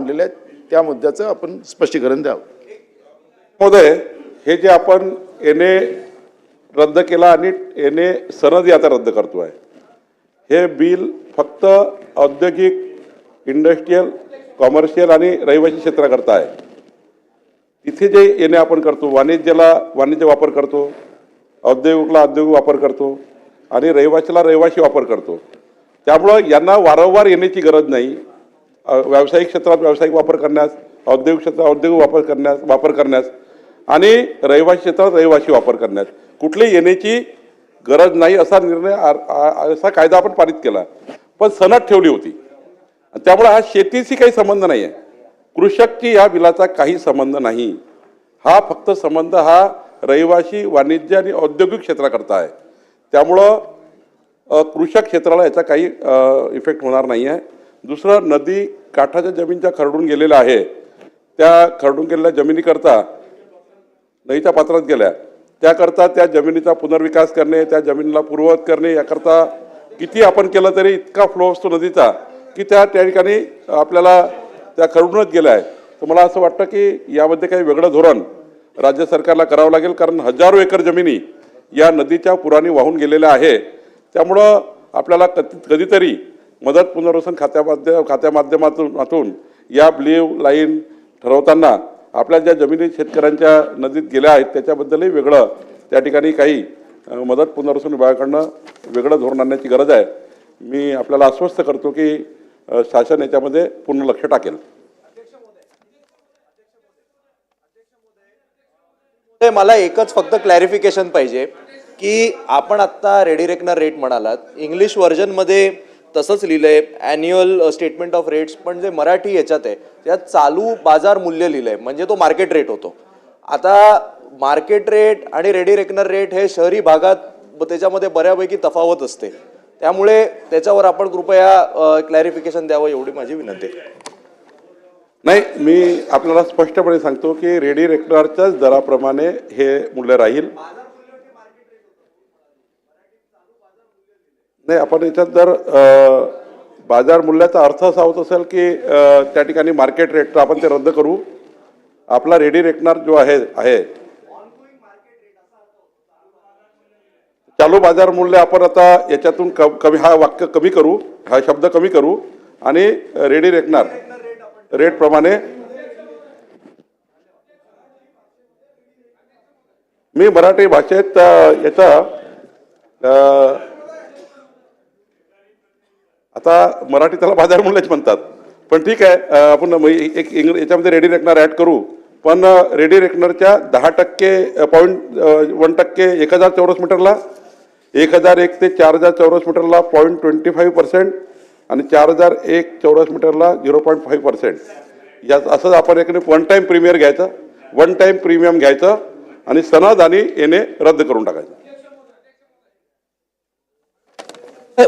मांडलेले आहेत, त्या मुद्द्याचं आपण स्पष्टीकरण द्यावं. महोदय, हे जे आपण एनए रद्द केला आणि एनए सनदी आता रद्द करतोय, हे बिल फक्त औद्योगिक, इंडस्ट्रियल, कॉमर्शियल आणि रहिवासी क्षेत्राकरता आहे. इथे जे एनए आपण करतो, वाणिज्याला वाणिज्य वापर करतो, औद्योगिकला औद्योगिक वापर करतो आणि रहिवासीला रहिवासी वापर करतो. त्यामुळं यांना वारंवार येण्याची गरज नाही. व्यावसायिक क्षेत्रात व्यावसायिक वापर करण्यास, औद्योगिक क्षेत्रात औद्योगिक वापर करण्यास आणि रहिवासी क्षेत्रात रहिवासी वापर करण्यास कुठली येण्याची गरज नाही असा निर्णय असा कायदा आपण पारित केला, पण सनद ठेवली होती. त्यामुळे हा शेतीशी काही संबंध नाही आहे, कृषकची या बिलाचा काही संबंध नाही. हा फक्त संबंध हा रहिवासी, वाणिज्य आणि औद्योगिक क्षेत्राकरता आहे. त्यामुळं कृषक क्षेत्राला याचा काही इफेक्ट होणार नाही आहे. दुसरं, नदी काठाच्या जमीन खरडून गेलेल्या आहे, त्या खरडून गेलेल्या जमिनीकरता नदीच्या पात्रात गेल्या, त्याकरता त्या जमिनीचा पुनर्विकास करणे, त्या जमिनीला पूर्ववत करणे, याकरता किती आपण केलं तरी इतका फ्लो असतो नदीचा की त्या ठिकाणी आपल्याला त्या खरडूनच गेल्या आहे. तर मला असं वाटतं की यामध्ये काही वेगळं धोरण राज्य सरकारला करावं लागेल, कारण हजारो एकर जमिनी या नदीच्या पुराने वाहून गेलेल्या आहे. त्यामुळं आपल्याला कधीतरी मदत पुनर्वसन खात्या माध्यमातून या ब्ल्यू लाईन ठरवताना आपल्या ज्या जमिनी शेतकऱ्यांच्या नदीत गेल्या आहेत त्याच्याबद्दलही वेगळं त्या ठिकाणी काही मदत पुनर्वसन विभागाकडनं वेगळं धोरण आणण्याची गरज आहे. मी आपल्याला आश्वस्त करतो की शासन याच्यामध्ये पूर्ण लक्ष टाकेल. मला एकच फक्त क्लॅरिफिकेशन पाहिजे की आपण आत्ता रेडी रेकनर रेट म्हणालात, इंग्लिश व्हर्जनमध्ये तसंच लिहिलंय ॲन्युअल स्टेटमेंट ऑफ रेट्स, पण जे मराठी याच्यात आहे त्यात चालू बाजार मूल्य लिहिलंय, म्हणजे तो मार्केट रेट होतो. आता मार्केट रेट आणि रेडी रेकनर रेट हे शहरी भागात त्याच्यामध्ये बऱ्यापैकी तफावत असते, त्यामुळे त्याच्यावर आपण कृपया क्लॅरिफिकेशन द्यावं एवढी माझी विनंती आहे. नाही, मी आपल्याला स्पष्टपणे सांगतो की रेडी रेकनरच्याच दराप्रमाणे हे मूल्य राहील. नाही, आपण याच्यात जर बाजार मूल्याचा अर्थ असा होत असेल की त्या ठिकाणी मार्केट रेट, तर आपण ते रद्द करू. आपला रेडी रेकनर जो आहे चालू बाजार मूल्य आपण आता याच्यातून कमी, हा वाक्य कमी करू, हा शब्द कमी करू आणि रेडी रेकनर रेट प्रमाणे. मी मराठी भाषेत याचा आता मराठी त्याला बाजार मूल्यच म्हणतात, पण ठीक आहे, आपण एक याच्यामध्ये रेडी रेकनर ॲड करू. पण रेडी रेकनरच्या 10% 1000 चौरस मीटरला, 1001 ते 4000 चौरस मीटरला 0.25% आणि 4001 चौरस मीटरला 0.5%. याच असं आपण एक वन टाईम प्रीमियम घ्यायचं आणि सनद आणि एनए रद्द करून टाकायचं.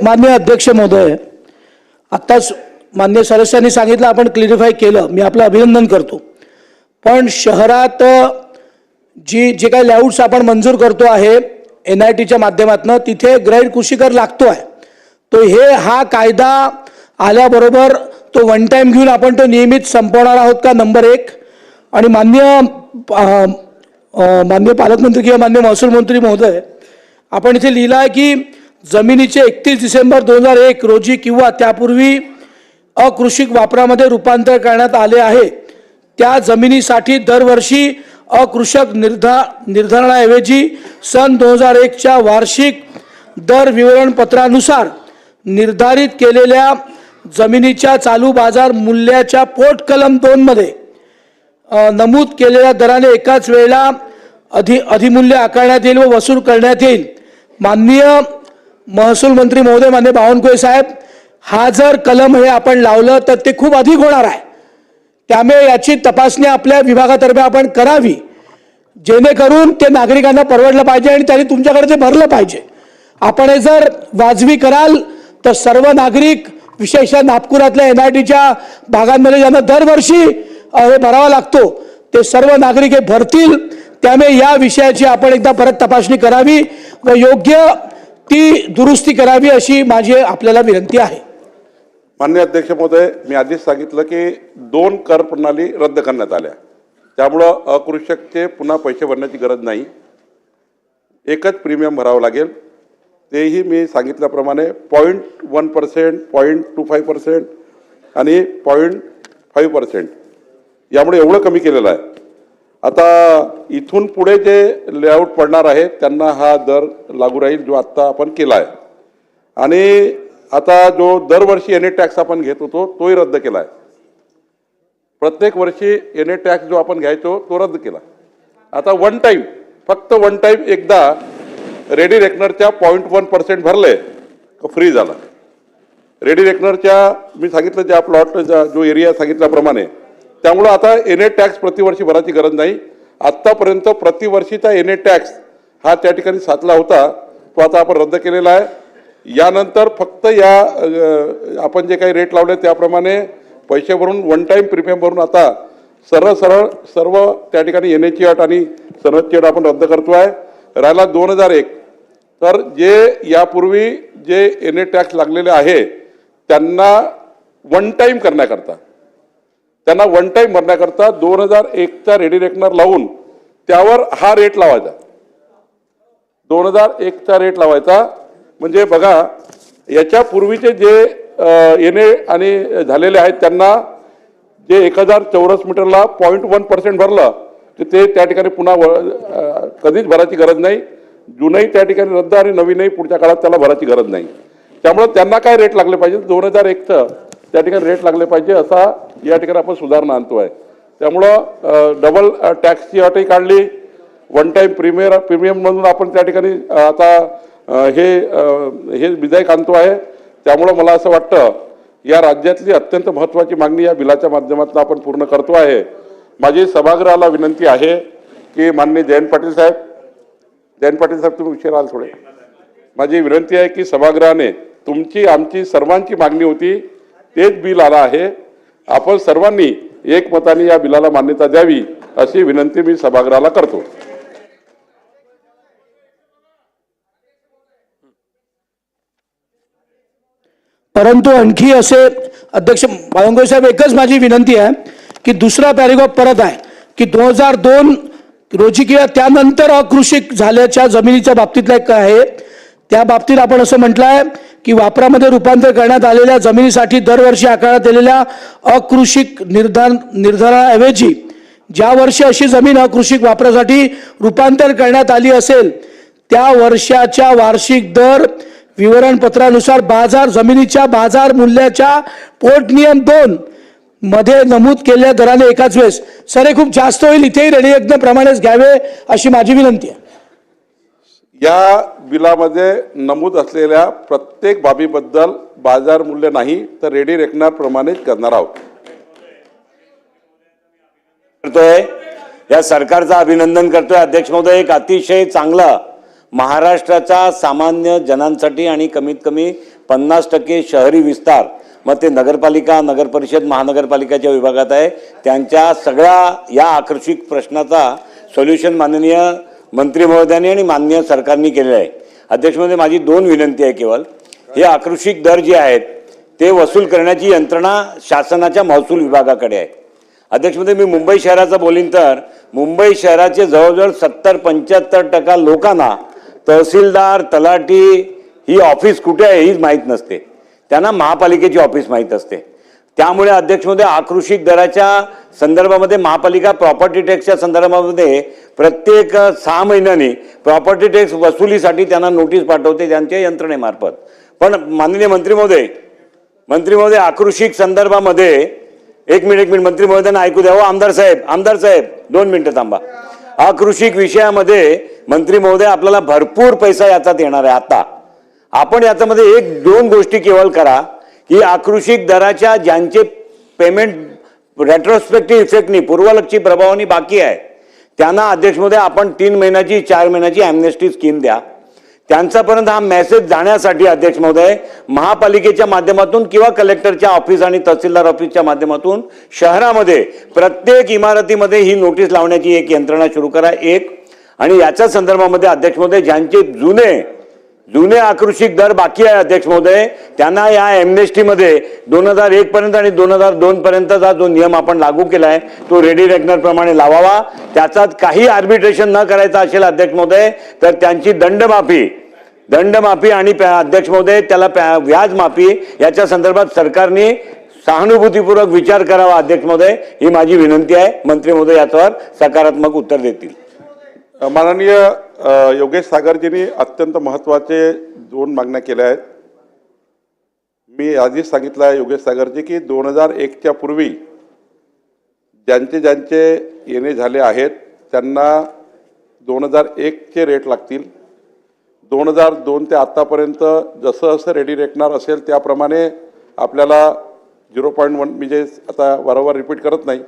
माननीय अध्यक्ष महोदय, आत्ताच माननीय सदस्यांनी सांगितलं, आपण क्लिअरिफाय केलं, मी आपलं अभिनंदन करतो. पण शहरात जे काही लेआउट्स आपण मंजूर करतो आहे NITच्या माध्यमातून, तिथे ग्रैड कृषीकर लागतो आहे. तो हा कायदा आल्याबरोबर तो वन टाईम घेऊन आपण तो नियमित संपवणार आहोत का, नंबर 1. आणि माननीय पालकमंत्री किंवा माननीय महसूल मंत्री महोदय, आपण इथे लिहिलं आहे की जमिनीचे 31 डिसेंबर 2001 रोजी किंवा त्यापूर्वी अकृषिक वापरामध्ये रूपांतर करण्यात आले आहे त्या जमिनीसाठी दरवर्षी अकृषक निर्धारणाऐवजी सन 2001च्या वार्षिक दर विवरणपत्रानुसार निर्धारित केलेल्या जमिनीच्या चालू बाजार मूल्याच्या पोट कलम 2 मध्ये नमूद केलेल्या दराने एकाच वेळेला अधिमूल्य आकारण्यात येईल व वसूल करण्यात येईल. माननीय महसूल मंत्री महोदय, माननीय बावनकुळे साहेब, हा जर कलम हे आपण लावलं तर ते खूप अधिक होणार आहे. त्यामुळे याची तपासणी आपल्या विभागातर्फे आपण करावी, जेणेकरून ते नागरिकांना परवडलं पाहिजे आणि त्यांनी तुमच्याकडे ते भरलं पाहिजे. आपण हे जर वाजवी कराल तर सर्व नागरिक, विशेषतः नागपुरातल्या NITच्या भागांमध्ये ज्यांना दरवर्षी हे भरावा लागतो, ते सर्व नागरिक हे भरतील. त्यामुळे या विषयाची आपण एकदा परत तपासणी करावी व योग्य ती दुरुस्ती करावी अशी माझी आपल्याला विनंती आहे. माननीय अध्यक्ष महोदय, मी आधीच सांगितलं की 2 कर प्रणाली रद्द करण्यात आल्या, त्यामुळं अकृषकचे पुन्हा पैसे भरण्याची गरज नाही, एकच प्रीमियम भरावं लागेल. तेही मी सांगितल्याप्रमाणे 0.1%, 0.25% आणि 0.5%, यामुळे एवढं कमी केलेलं आहे. आता इथून पुढे जे लेआउट पडणार आहे त्यांना हा दर लागू राहील जो आत्ता आपण केला आहे. आणि आता जो दरवर्षी एन ए टॅक्स आपण घेत होतो तोही रद्द केला आहे. प्रत्येक वर्षी एन ए टॅक्स जो आपण घ्यायचो तो रद्द केला. आता वन टाईम, फक्त वन टाईम एकदा रेडी रेकनरच्या 0.1% भरले फ्री झाला. रेडी रेकनरच्या मी सांगितलं ज्या प्लॉट जो एरिया सांगितल्याप्रमाणे, त्यामुळं आता एन ए टॅक्स प्रतिवर्षी भरायची गरज नाही. आत्तापर्यंत प्रतिवर्षीचा एन ए टॅक्स हा त्या ठिकाणी साचला होता, तो आता आपण रद्द केलेला आहे. यानंतर फक्त या आपण जे काही रेट लावले त्याप्रमाणे पैसे भरून वन टाईम प्रीमियम भरून आता सरळ सर्व त्या ठिकाणी एन एची अट आणि सनदची अट आपण रद्द करतो आहे. राहिला 2001, तर जे यापूर्वी जे एन ए टॅक्स लागलेले आहे त्यांना वन टाईम करण्याकरता, त्यांना वन टाईम भरण्याकरता 2001चा रेडी रेकनर लावून त्यावर हा रेट लावायचा, 2001चा रेट लावायचा. म्हणजे बघा, याच्या पूर्वीचे जे एन ए आणि झालेले आहेत त्यांना जे 1000 चौरस मीटरला 0.1% भरलं तर ते त्या ठिकाणी पुन्हा कधीच भरायची गरज नाही. जुनही त्या ठिकाणी रद्द आणि नवीनही पुढच्या काळात त्याला भरायची गरज नाही. त्यामुळे त्यांना काय रेट लागले पाहिजे, 2001चं त्या ठिकाणी रेट लागले पाहिजे असा या ठिकाणी आपण सुधारणा आणतो आहे. त्यामुळं डबल टॅक्सची अटही काढली, वन टाईम प्रीमियममधून आपण त्या ठिकाणी आता हे विधेयक आणतो आहे. त्यामुळं मला असं वाटतं या राज्यातली अत्यंत महत्त्वाची मागणी या बिलाच्या माध्यमातून आपण पूर्ण करतो आहे. माझी सभागृहाला विनंती आहे की माननीय जयंत पाटील साहेब तुम्ही उशीर आल थोडे. माझी विनंती आहे की सभागृहाने तुमची आमची सर्वांची मागणी होती तेच बिल आलं आहे, आपण सर्वांनी एकमताने या बिलाला मान्यता द्यावी अशी विनंती मी सभागृहाला करतो. परंतु आणखी असे अध्यक्ष बावनकुळे साहेब, एकच माझी विनंती आहे की दुसरा पॅरेग्राफ परत आहे की 2002 रोजी किंवा त्यानंतर अकृषिक झाल्याच्या जमिनीच्या बाबतीतला एक आहे, त्या बाबतीत आपण असं म्हटलं आहे की वापरामध्ये रूपांतर करण्यात आलेल्या जमिनीसाठी दरवर्षी आकारण्यात आलेल्या अकृषिक निर्धाराऐवजी ज्या वर्षी अशी जमीन अकृषिक वापरासाठी रूपांतर करण्यात आली असेल त्या वर्षाच्या वार्षिक दर विवरणपत्रानुसार जमिनीच्या बाजार मूल्याच्या पोट नियम 2 मध्ये नमूद केलेल्या दराने एकाच वेळेस. सर, हे खूप जास्त होईल, इथेही रेडी प्रमाणेच घ्यावे अशी माझी विनंती आहे. या बिलामध्ये नमूद असलेल्या प्रत्येक बाबीबद्दल बाजार मूल्य नाही तर रेडी रेकनर प्रमाणेच करणार आहोत. करतोय या सरकारचं अभिनंदन करतोय अध्यक्ष महोदय. एक अतिशय चांगला महाराष्ट्राच्या सामान्य जनांसाठी आणि कमीत कमी 50% शहरी विस्तार, मग ते नगरपालिका, नगरपरिषद, महानगरपालिकाच्या विभागात आहे, त्यांच्या सगळ्या या आकर्षक प्रश्नाचा सोल्युशन माननीय मंत्री महोदयांनी आणि माननीय सरकारने केलेलं आहे. अध्यक्ष महोदय, माझी 2 विनंती आहे. केवळ हे आकर्षक दर जे आहेत ते वसूल करण्याची यंत्रणा शासनाच्या महसूल विभागाकडे आहे. अध्यक्ष महोदय, मी मुंबई शहराचं बोलीन तर मुंबई शहराचे जवळजवळ 70-75% लोकांना तहसीलदार, तलाठी ही ऑफिस कुठे आहे हीच माहीत नसते, त्यांना महापालिकेची ऑफिस माहीत असते. त्यामुळे अध्यक्ष महोदय, आकृषिक दराच्या संदर्भामध्ये महापालिका प्रॉपर्टी टॅक्सच्या संदर्भामध्ये प्रत्येक 6 महिन्यांनी प्रॉपर्टी टॅक्स वसुलीसाठी त्यांना नोटीस पाठवते त्यांच्या यंत्रणेमार्फत. पण माननीय मंत्री महोदय आकृषिक संदर्भामध्ये एक मिनिट मंत्री महोदयांना ऐकू द्यावं. आमदार साहेब 2 मिनिटं थांबा. अकृषिक विषयामध्ये मंत्री महोदय आपल्याला भरपूर पैसा याच्यात येणार आहे. आता आपण याच्यामध्ये 1-2 गोष्टी केवळ करा की आकृषिक दराच्या ज्यांचे पेमेंट रेट्रोस्पेक्टिव्ह इफेक्टनी पूर्वलक्षी प्रभावाने बाकी आहे त्यांना अध्यक्ष महोदय आपण 3 महिन्याची 4 महिन्याची ॲम्नेस्टी स्कीम द्या. त्यांच्यापर्यंत हा मेसेज जाण्यासाठी अध्यक्ष महोदय महापालिकेच्या माध्यमातून किंवा कलेक्टरच्या ऑफिस आणि तहसीलदार ऑफिसच्या माध्यमातून शहरामध्ये प्रत्येक इमारतीमध्ये ही नोटीस लावण्याची एक यंत्रणा सुरू करा. आणि याच्या संदर्भामध्ये अध्यक्ष महोदय ज्यांचे जुने जुने आकृषिक दर बाकी आहे अध्यक्ष महोदय, त्यांना या एमनेस्टीमध्ये 2001 पर्यंत आणि 2002 पर्यंतचा जो नियम आपण लागू केलाय तो रेडी रेकनर प्रमाणे लावावा. त्याच्यात काही आर्बिट्रेशन न करायचं असेल अध्यक्ष महोदय तर त्यांची दंडमाफी आणि अध्यक्ष महोदय त्याला व्याज माफी याच्या संदर्भात सरकारने सहानुभूतीपूर्वक विचार करावा अध्यक्ष महोदय, ही माझी विनंती आहे. मंत्री महोदय याच्यावर सकारात्मक उत्तर देतील. माननीय योगेश सागरजींनी अत्यंत महत्त्वाचे 2 मागण्या केल्या आहेत. मी आधीच सांगितलं आहे योगेश सागरजी की 2001च्या पूर्वी ज्यांचे येणे झाले आहेत त्यांना 2001चे रेट लागतील. 2002 ते आत्तापर्यंत जसं रेडी रेकनर असेल त्याप्रमाणे आपल्याला 0.1 मी जे आता वारंवार रिपीट करत नाही,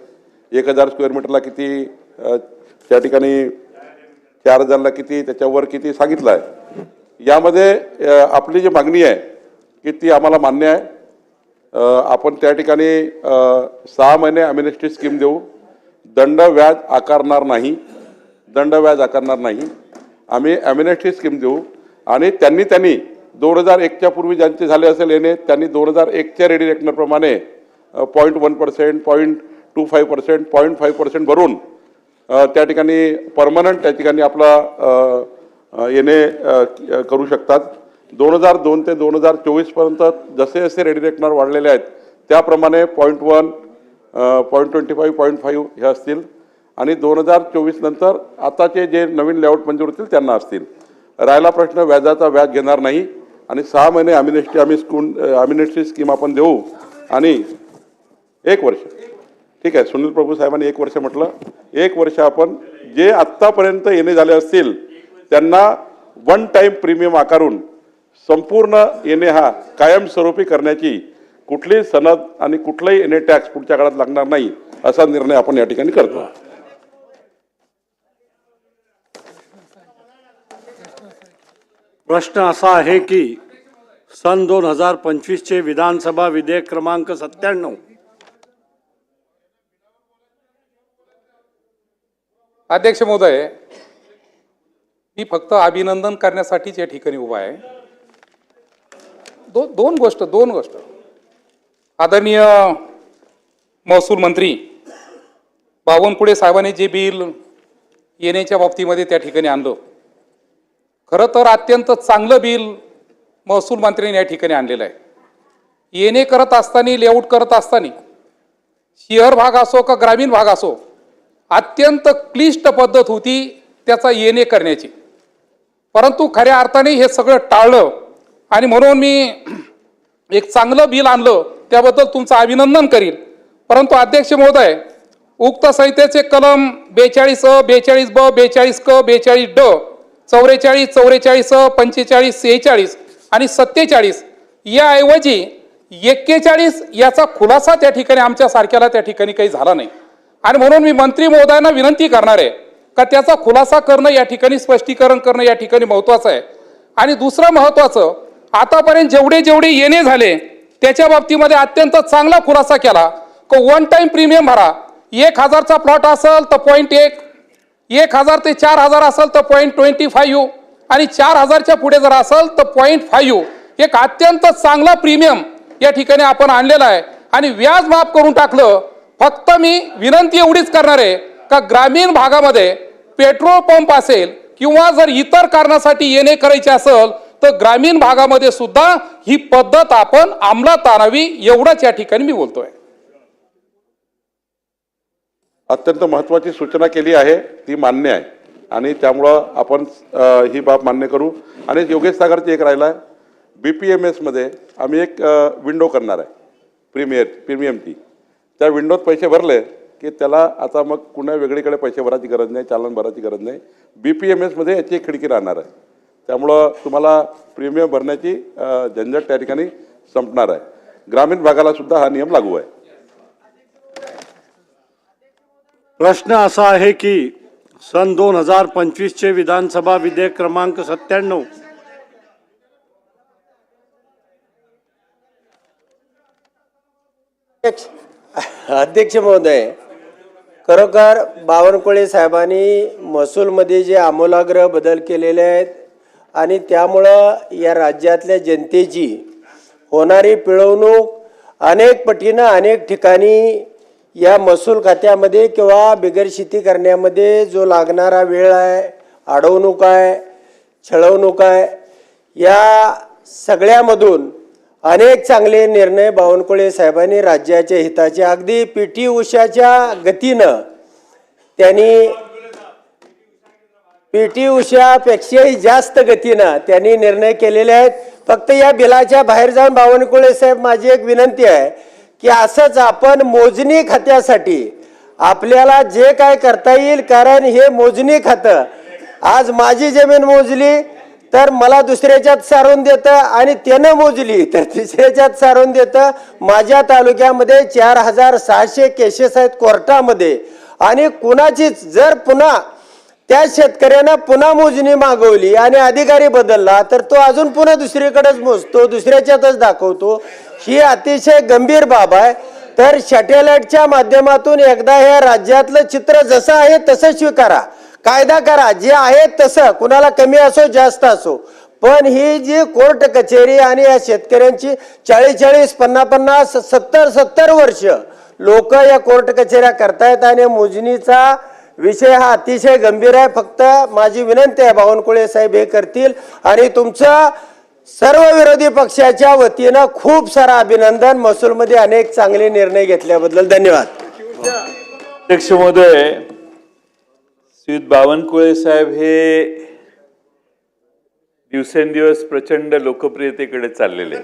1000 स्क्वेअर मीटरला किती, त्या ठिकाणी 4000ला किती, त्याच्यावर किती सांगितलं आहे. यामध्ये आपली जी मागणी आहे की ती आम्हाला मान्य आहे. आपण त्या ठिकाणी 6 महिने अम्युनिटी स्कीम देऊ, दंड व्याज आकारणार नाही. आम्ही अम्युनिटी स्कीम देऊ आणि त्यांनी 2001च्या पूर्वी ज्यांचे झाले असेल येणे त्यांनी 2001च्या रेडी रेकनरप्रमाणे 0.1%, 0.25%, 0.5% भरून त्या ठिकाणी परमनंट त्या ठिकाणी आपला येणे करू शकतात. 2002 ते 2024 पर्यंत जसे रेडी रेकनर वाढलेले आहेत त्याप्रमाणे 0.1, 0.25, 0.5 हे असतील आणि 2024 नंतर आताचे जे नवीन लेआउट मंजूर होतील त्यांना असतील. राहिला प्रश्न व्याजाचा, व्याज घेणार नाही आणि 6 महिने अम्युनिटी स्कीम आपण देऊ आणि 1 वर्ष, ठीक आहे. सुनील प्रभू साहेबांनी 1 वर्ष म्हटलं, 1 वर्ष आपण जे आत्तापर्यंत येणे झाले असतील त्यांना 1 टाइम प्रीमियम आकारून संपूर्ण येणे हा कायमस्वरूपी करण्याची कुठलीही सनद आणि कुठलाही येणे टॅक्स पुढच्या काळात लागणार नाही असा निर्णय आपण या ठिकाणी करतो. प्रश्न असा आहे की सन 2025चे विधानसभा विधेयक क्रमांक 97. अध्यक्ष महोदय, मी फक्त अभिनंदन करण्यासाठीच या ठिकाणी उभा आहे. दोन गोष्ट आदरणीय महसूल मंत्री बावनकुळे साहेबांनी जे बिल येण्याच्या बाबतीमध्ये त्या ठिकाणी आणलं, खरं तर अत्यंत चांगलं बिल महसूल मंत्र्यांनी या ठिकाणी आणलेलं आहे. येणे करत असताना, लेआउट करत असताना, शहर भाग असो का ग्रामीण भाग असो, अत्यंत क्लिष्ट पद्धत होती त्याचा येणे करण्याची. परंतु खऱ्या अर्थाने हे सगळं टाळलं आणि म्हणून मी एक चांगलं बिल आणलं त्याबद्दल तुमचं अभिनंदन करील. परंतु अध्यक्ष महोदय, उक्त संहितेचे कलम 42A, 42B, 42K, 42D, 44, 44A, 45, 46 आणि 47 याऐवजी 41 याचा खुलासा त्या ठिकाणी आमच्या सारख्याला त्या ठिकाणी काही झाला नाही आणि म्हणून मी मंत्री महोदयांना विनंती करणार आहे का त्याचा खुलासा करणं या ठिकाणी, स्पष्टीकरण करणं या ठिकाणी महत्त्वाचं आहे. आणि दुसरं महत्त्वाचं, आतापर्यंत जेवढे येणे झाले त्याच्या बाबतीमध्ये अत्यंत चांगला खुलासा केला की 1 टाइम प्रीमियम भरा. 1000चा प्लॉट असेल तर 0.1, 1000 ते 4000 असेल तर 0.25 आणि 4000च्या पुढे जर असेल तर 0.5. एक अत्यंत चांगला प्रीमियम या ठिकाणी आपण आणलेला आहे आणि व्याज माफ करून टाकलं. फक्त मी विनंती एवढीच करणार आहे का ग्रामीण भागामध्ये पेट्रोल पंप असेल किंवा जर इतर कारणासाठी येणे करायचे असेल तर ग्रामीण भागामध्ये सुद्धा ही पद्धत आपण अंमलात आणावी, एवढंच या ठिकाणी मी बोलतोय. अत्यंत महत्त्वाची सूचना केली आहे, ती मान्य आहे आणि त्यामुळं आपण ही बाब मान्य करू. आणि योगेश सागरची एक राहिला आहे, BPMSमध्ये आम्ही एक विंडो करणार आहे प्रीमियमची. त्या विंडोत पैसे भरले की त्याला आता मग कुणा वेगळीकडे पैसे भरायची गरज नाही, चालन भरायची गरज नाही. BPMSमध्ये याची एक खिडकी राहणार आहे. त्यामुळं तुम्हाला प्रीमियम भरण्याची झंझट त्या ठिकाणी संपणार आहे. ग्रामीण भागाला सुद्धा हा नियम लागू आहे. प्रश्न असा आहे की सन 2025चे विधानसभा विधेयक क्रमांक 97. अध्यक्ष महोदय, खरोखर बावनकुळे साहेबांनी महसूलमध्ये जे आमूलाग्र बदल केलेले आहेत आणि त्यामुळं या राज्यातल्या जनतेची होणारी पिळवणूक अनेक पटीनं अनेक ठिकाणी या महसूल खात्यामध्ये किंवा बिगर शेती करण्यामध्ये जो लागणारा वेळ आहे, अडवणूक आहे, छळवणूक आहे, या सगळ्यामधून अनेक चांगले निर्णय बावनकुळे साहेबांनी राज्याच्या हिताचे अगदी पी.टी. उषाच्या गतीनं त्यांनी पी.टी. उषापेक्षाही जास्त गतीनं त्यांनी निर्णय केलेले आहेत. फक्त या बिलाच्या बाहेर जाऊन बावनकुळे साहेब माझी एक विनंती आहे की असंच आपण मोजणी खात्यासाठी आपल्याला जे काय करता येईल, कारण हे मोजणी खातं आज माझी जमीन मोजली तर मला दुसऱ्याच्यात सारून देतं आणि त्यानं मोजली तर तिसऱ्याच्यात सारून देतं. माझ्या तालुक्यामध्ये 4600 केसेस आहेत कोर्टामध्ये आणि कुणाचीच जर पुन्हा त्या शेतकऱ्यानं पुन्हा मोजणी मागवली आणि अधिकारी बदलला तर तो अजून पुन्हा दुसरीकडेच मोजतो, दुसऱ्याच्यातच दाखवतो. ही अतिशय गंभीर बाब आहे. तर सॅटेलाइटच्या माध्यमातून एकदा हे राज्यातलं चित्र जसं आहे तसं स्वीकारा, कायदा करा, जे आहे तसं, कुणाला कमी असो जास्त असो. पण ही जी कोर्ट कचेरी आणि या शेतकऱ्यांची 40-40, 50-50, 70-70 वर्ष लोक या कोर्ट कचेऱ्या करतायत आणि मोजणीचा विषय हा अतिशय गंभीर आहे. फक्त माझी विनंती आहे बावनकुळे साहेब हे करतील आणि तुमचं सर्व विरोधी पक्षाच्या वतीनं खूप सारा अभिनंदन. महसूलमध्ये अनेक चांगले निर्णय घेतल्याबद्दल धन्यवाद. अध्यक्ष महोदय, श्री बावनकुळे साहेब हे दिवसेंदिवस प्रचंड लोकप्रियतेकडे चाललेले.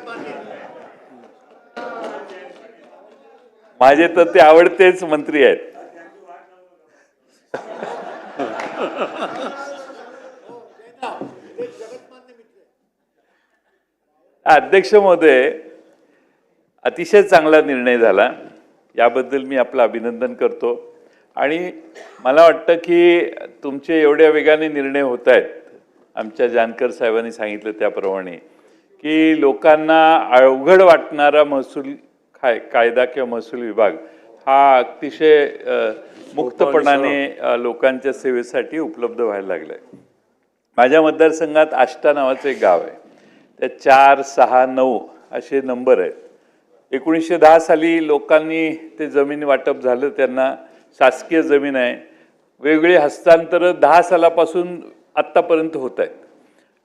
माझे तर ते आवडतेच मंत्री आहेत. अध्यक्ष महोदय, अतिशय चांगला निर्णय झाला, याबद्दल मी आपलं अभिनंदन करतो. आणि मला वाटतं की तुमचे एवढ्या वेगाने निर्णय होत आहेत, आमच्या जानकर साहेबांनी सांगितलं त्याप्रमाणे, की लोकांना अवघड वाटणारा महसूल कायदा किंवा महसूल विभाग हा अतिशय मुक्तपणाने लोकांच्या सेवेसाठी उपलब्ध व्हायला लागला आहे. माझ्या मतदारसंघात आष्टा नावाचं एक गाव आहे, त्यात 4, 6, 9 असे नंबर आहेत. 1910 साली लोकांनी ते जमीन वाटप झालं, त्यांना शासकीय जमीन आहे. वेगवेगळे हस्तांतर 10 सालापासून आत्तापर्यंत होत आहेत.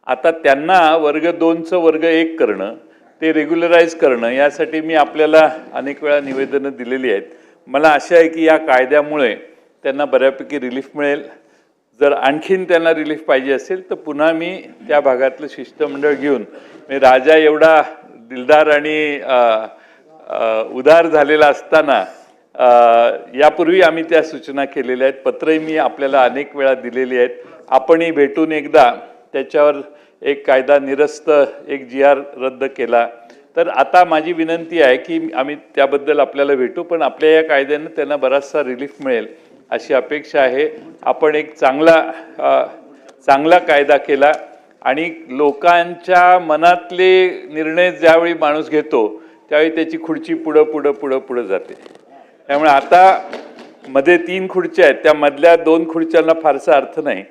आता त्यांना वर्ग 2चं वर्ग 1 करणं, ते रेग्युलराईज करणं, यासाठी मी आपल्याला अनेक वेळा निवेदनं दिलेली आहेत. मला आशा आहे की या कायद्यामुळे त्यांना बऱ्यापैकी रिलीफ मिळेल. जर आणखीन त्यांना रिलीफ पाहिजे असेल तर पुन्हा मी त्या भागातलं शिष्टमंडळ घेऊन, मी राजा एवढा दिलदार आणि उदार झालेला असताना यापूर्वी आम्ही त्या सूचना केलेल्या आहेत. पत्रही मी आपल्याला अनेक वेळा दिलेली आहेत. आपणही भेटून एकदा त्याच्यावर एक कायदा निरस्त एक GR रद्द केला. तर आता माझी विनंती आहे की आम्ही त्याबद्दल आपल्याला भेटू, पण आपल्या या कायद्यानं त्यांना बराचसा रिलीफ मिळेल अशी अपेक्षा आहे. आपण एक चांगला कायदा केला आणि लोकांच्या मनातले निर्णय ज्यावेळी माणूस घेतो त्यावेळी त्याची खुर्ची पुढं जाते. त्यामुळे आता मध्ये 3 खुर्च्या आहेत, त्या मधल्या 2 खुर्च्यांना फारसा अर्थ नाही,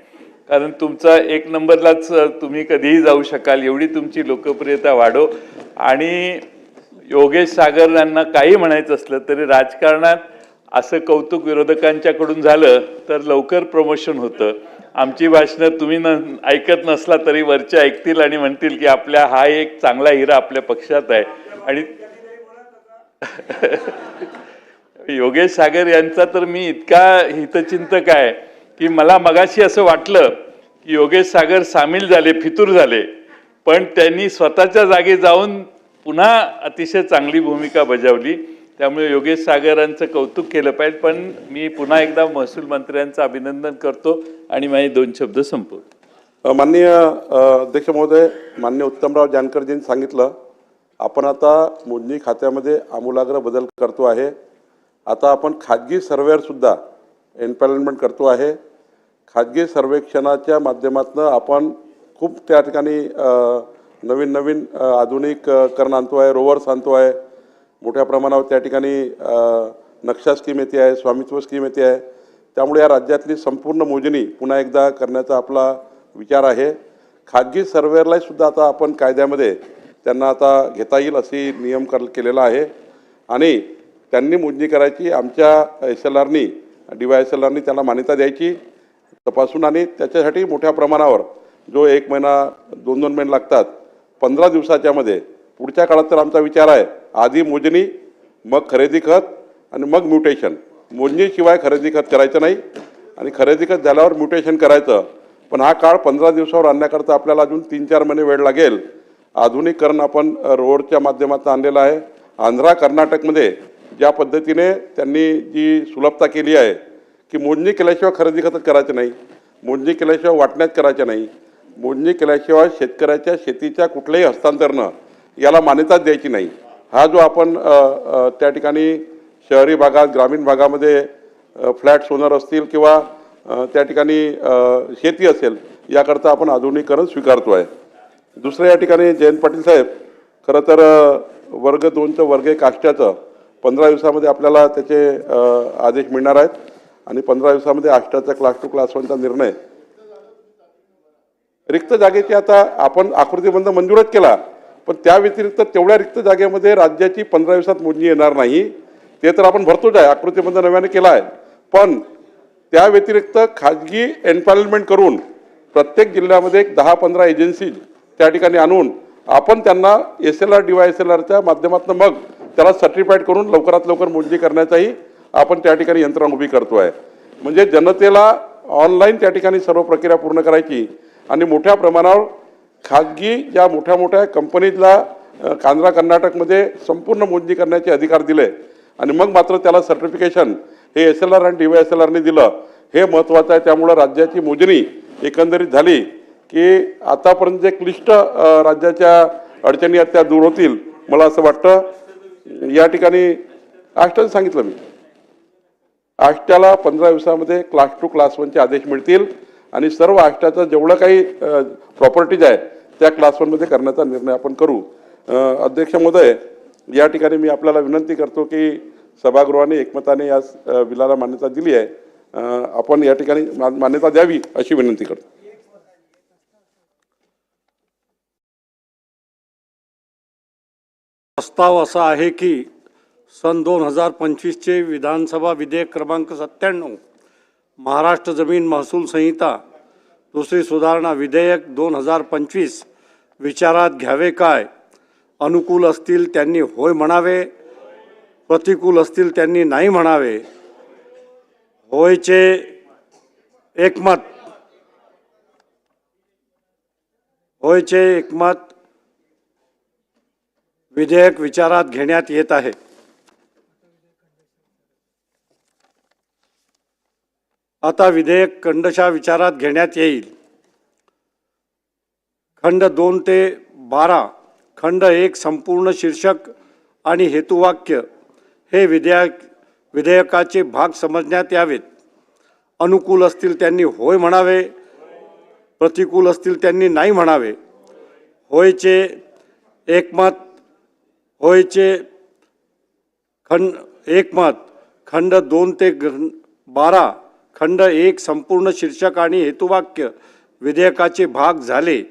कारण तुमचा 1 नंबरलाच तुम्ही कधीही जाऊ शकाल, एवढी तुमची लोकप्रियता वाढो. आणि योगेश सागर यांना काही म्हणायचं असलं तरी राजकारणात असं कौतुक विरोधकांच्याकडून झालं तर लवकर प्रमोशन होतं. आमची भाषणं तुम्ही ऐकत नसला तरी वरचे ऐकतील आणि म्हणतील की आपल्या हा एक चांगला हिरा आपल्या पक्षात आहे. आणि योगेश सागर यांचा तर मी इतका हितचिंतक आहे की मला मगाशी असं वाटलं की योगेश सागर सामील झाले, फितूर झाले, पण त्यांनी स्वतःच्या जागी जाऊन पुन्हा अतिशय चांगली भूमिका बजावली. त्यामुळे योगेश सागरांचं कौतुक केलं पाहिजे. पण मी पुन्हा एकदा महसूल मंत्र्यांचं अभिनंदन करतो आणि माझे 2 शब्द संपवतो. माननीय अध्यक्ष महोदय, माननीय उत्तमराव जानकरजींनी सांगितलं, आपण आता मोजणी खात्यामध्ये आमूलाग्र बदल करतो आहे. आता आपण खाजगी सर्वेअरसुद्धा एम्पॅनलमेंट करतो आहे. खाजगी सर्वेक्षणाच्या माध्यमातून आपण खूप त्या ठिकाणी नवीन आधुनिककरण आणतो आहे, रोवर्स आणतो आहे. मोठ्या प्रमाणावर त्या ठिकाणी नक्षा स्कीम येते आहे, स्वामित्व स्कीम येते आहे. त्यामुळे या राज्यातली संपूर्ण मोजणी पुन्हा एकदा करण्याचा आपला विचार आहे. खाजगी सर्व्हेअरला सुद्धा आता आपण कायद्यामध्ये त्यांना आता घेता येईल अशी नियम केलेला आहे आणि त्यांनी मोजणी करायची. आमच्या SLRनी DYSLRनी त्यांना मान्यता द्यायची तपासून आणि त्याच्यासाठी मोठ्या प्रमाणावर जो 1 महिना 2 महिने लागतात 15 दिवसाच्यामध्ये पुढच्या काळात तर आमचा विचार आहे आधी मोजणी मग खरेदी खत आणि मग म्युटेशन. मोजणीशिवाय खरेदी खत करायचं नाही आणि खरेदी खत झाल्यावर म्युटेशन करायचं. पण हा काळ 15 दिवसावर आणण्याकरता आपल्याला अजून 3-4 महिने वेळ लागेल. आधुनिकीकरण आपण रोडच्या माध्यमातून आणलेलं आहे. आंध्रा कर्नाटकमध्ये ज्या पद्धतीने त्यांनी जी सुलभता केली आहे की मोजणी केल्याशिवाय खरेदी खत करायचं नाही, मोजणी केल्याशिवाय वाटण्यात करायचं नाही, मोजणी केल्याशिवाय शेतकऱ्याच्या शेतीच्या कुठल्याही हस्तांतरणं याला मान्यताच द्यायची नाही. हा जो आपण त्या ठिकाणी शहरी भागात ग्रामीण भागामध्ये फ्लॅट्स ओनर असतील किंवा त्या ठिकाणी शेती असेल याकरता आपण आधुनिकीकरण स्वीकारतो आहे. दुसरं या ठिकाणी जयंत पाटील साहेब खरं तर वर्ग 2चं वर्ग 1 आष्ट्याचं 15 दिवसामध्ये आपल्याला त्याचे आदेश मिळणार आहेत आणि 15 दिवसामध्ये आष्ट्याचा क्लास 2 क्लास 1चा निर्णय. रिक्त जागेची आता आपण आकृतीबंध मंजूरच केला पण त्या व्यतिरिक्त तेवढ्या रिक्त जागेमध्ये राज्याची 15 दिवसात मोजणी येणार नाही. ते तर आपण भरतोच आहे, आकृतीबंध नव्याने केला आहे. पण त्या व्यतिरिक्त खाजगी एम्पॅनलमेंट करून प्रत्येक जिल्ह्यामध्ये 10-15 एजन्सी त्या ठिकाणी आणून आपण त्यांना SLR DYSLRच्या माध्यमातून मग त्याला सर्टिफाईड करून लवकरात लवकर मोजणी करण्याचाही आपण त्या ठिकाणी यंत्रणा उभी करतो आहे. म्हणजे जनतेला ऑनलाईन त्या ठिकाणी सर्व प्रक्रिया पूर्ण करायची आणि मोठ्या प्रमाणावर खाजगी ज्या मोठ्या मोठ्या कंपनीजला आंध्रा कर्नाटकमध्ये संपूर्ण मोजणी करण्याचे अधिकार दिले आणि मग मात्र त्याला सर्टिफिकेशन हे SLR आणि DYSLRने दिलं. हे महत्त्वाचं आहे. त्यामुळं राज्याची मोजणी एकंदरीत झाली की आतापर्यंत जे क्लिष्ट राज्याच्या अडचणी आहेत त्या दूर होतील मला असं वाटतं. या ठिकाणी आष्ट्याचं सांगितलं मी, आष्ट्याला 15 दिवसामध्ये क्लास 2 क्लास 1चे आदेश मिळतील आणि सर्व आष्ट्याचं जेवढं काही प्रॉपर्टीज आहे त्या क्लास 1मध्ये करण्याचा निर्णय आपण करू. अध्यक्ष महोदय, या ठिकाणी मी आपल्याला विनंती करतो की सभागृहाने एकमताने या बिलाला मान्यता दिली आहे. आपण या ठिकाणी मान्यता द्यावी अशी विनंती करतो. प्रस्ताव असा आहे की सन 2025चे विधानसभा विधेयक क्रमांक 97 महाराष्ट्र जमीन महसूल संहिता दुसरी सुधारणा विधेयक 2025 विचारात घ्यावे काय? अनुकूल असतील त्यांनी होय म्हणावे, प्रतिकूल असतील त्यांनी नाही म्हणावे. होयचे एकमत, होयचे एकमत विधेयक विचारात घेण्यात येत आहे. आता विधेयक खंडशः विचारात घेण्यात येईल. खंड 2 ते 12, खंड 1 संपूर्ण शीर्षक आणि हेतुवाक्य हे विधेयकाचे भाग समजण्यात यावेत. अनुकूल असतील त्यांनी होय म्हणावे, प्रतिकूल असतील त्यांनी नाही म्हणावे. होयचे एकमत, होयचे एकमत. खंड 2 ते 12, खंड 1 संपूर्ण शीर्षक आणि हेतुवाक्य विधेयकाचे भाग झाले.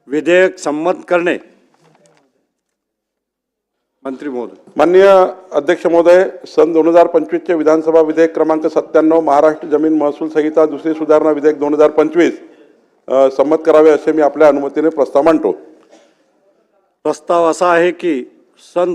विधेयक संमत करणे. मंत्री महोदय. माननीय अध्यक्ष महोदय, सन 2025चे विधानसभा विधेयक क्रमांक 97 महाराष्ट्र जमीन महसूल संहिता दुसरी सुधारणा विधेयक 2025 संमत करावे असे मी आपल्या अनुमतीने प्रस्ताव मांडतो. प्रस्ताव असा आहे की सन